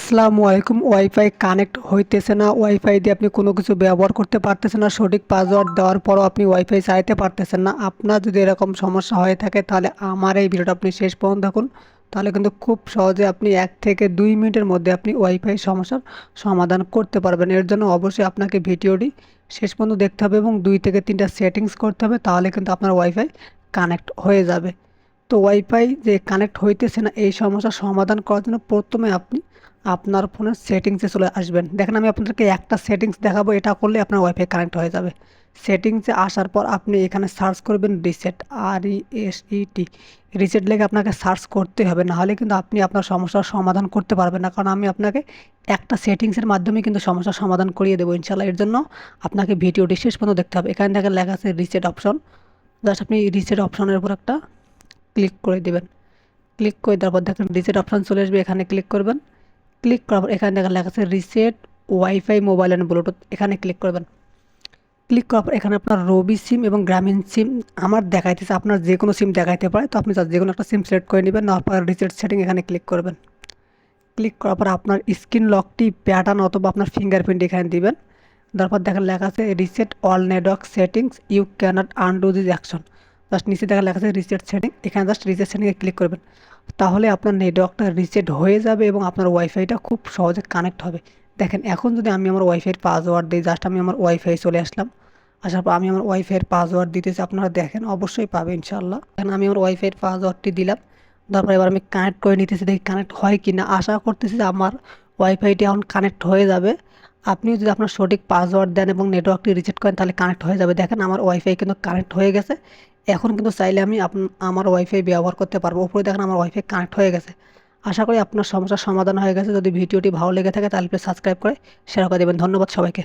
আসসালামু আলাইকুম। Wifi connect হইতেছে না, ওয়াইফাই দিয়ে আপনি কোনো কিছু ব্যবহার করতে পারতেছেন না, সঠিক পাসওয়ার্ড দেওয়ার পরও আপনি ওয়াইফাই চালাতে পারতেছেন না। আপনার যদি এরকম সমস্যা হয়ে থাকে তাহলে আমার এই ভিডিওটা আপনি শেষ পর্যন্ত দেখুন। তাহলে কিন্তু খুব সহজে আপনি 1 থেকে 2 মিনিটের মধ্যে আপনি ওয়াইফাই সমস্যার সমাধান করতে পারবেন। এর জন্য অবশ্যই আপনাকে ভিডিওটি শেষ পর্যন্ত দেখতে হবে এবং 2 থেকে 3টা সেটিংস করতে হবে, তাহলে কিন্তু আপনার ওয়াইফাই কানেক্ট হয়ে যাবে। তো ওয়াইফাই যে কানেক্ট হইতেছে না এই সমস্যার সমাধান করার জন্য প্রথমে আপনি আপনার ফোনের সেটিংসে চলে আসবেন। দেখেন আমি আপনাদেরকে একটা সেটিংস দেখাবো, এটা করলে আপনার ওয়াইফাই কানেক্ট হয়ে যাবে। সেটিংসে আসার পর আপনি এখানে সার্চ করবেন রিসেট, RESET। রিসেট লেগে আপনাকে সার্চ করতে হবে, নাহলে কিন্তু আপনি আপনার সমস্যার সমাধান করতে পারবেন না, কারণ আমি আপনাকে একটা সেটিংসের মাধ্যমে কিন্তু সমস্যার সমাধান করিয়ে দেবো ইনশাল্লাহ। এর জন্য আপনাকে ভিডিওটি শেষ পর্যন্ত দেখতে হবে। এখানে দেখেন লেখা আছে রিসেট অপশন, জাস্ট আপনি রিসেট অপশনের উপর একটা ক্লিক করে দেবেন। ক্লিক করে দেওয়ার পর দেখেন রিসেট অপশন চলে আসবে, এখানে ক্লিক করবেন। ক্লিক করার পর এখানে দেখা লেখা আছে reset wifi mobile and Bluetooth, এখানে ক্লিক করবেন। ক্লিক করার পর এখানে আপনার রবি সিম এবং গ্রামীণ সিম আমার দেখাইতেছে, আপনার যে কোনো সিম দেখাইতে পারে, তো আপনি যে কোনো একটা সিম সিলেক্ট করে নেবেন। নেওয়ার পর রিসেট সেটিং এখানে ক্লিক করবেন। ক্লিক করার পর আপনার স্ক্রিন লকটি প্যাটার্ন অথবা আপনার ফিঙ্গারপ্রিন্ট এখানে দিবেন। তারপর দেখেন লেখা আছে reset all network settings, you can't undo this action. Just নিচে দেখা লেখা আছে রিসেট সেটিং, এখানে জাস্ট রিসেট সেটিংয়ে ক্লিক করবেন। তাহলে আপনার নেটওয়ার্কটা রিসেট হয়ে যাবে এবং আপনার ওয়াইফাইটা খুব সহজে কানেক্ট হবে। দেখেন এখন যদি আমি আমার ওয়াইফাইয়ের পাসওয়ার্ড দিই, জাস্ট আমি আমার ওয়াইফাই চলে আসলাম। আসার পর আমি আমার ওয়াইফাইয়ের পাসওয়ার্ড দিতেছি, আপনারা দেখেন অবশ্যই পাবে ইনশাআল্লাহ। এখন আমি আমার ওয়াইফাইয়ের পাসওয়ার্ডটি দিলাম। তারপর এবার আমি কানেক্ট করে নিতেছি, দেখি কানেক্ট হয় কি না। আশা করতেছি যে আমার ওয়াইফাইটি এখন কানেক্ট হয়ে যাবে। আপনি যদি আপনার সঠিক পাসওয়ার্ড দেন এবং নেটওয়ার্কটি রিসেট করেন তাহলে কানেক্ট হয়ে যাবে। দেখেন আমার ওয়াইফাই কিন্তু কানেক্ট হয়ে গেছে। এখন কিন্তু চাইলে আমি আমার ওয়াইফাই ব্যবহার করতে পারবো। উপরে দেখেন আমার ওয়াইফাই কানেক্ট হয়ে গেছে। আশা করি আপনার সমস্যার সমাধান হয়ে গেছে। যদি ভিডিওটি ভালো লেগে থাকে তাহলে প্লিজ সাবস্ক্রাইব করে শেয়ার করে দেবেন। ধন্যবাদ সবাইকে।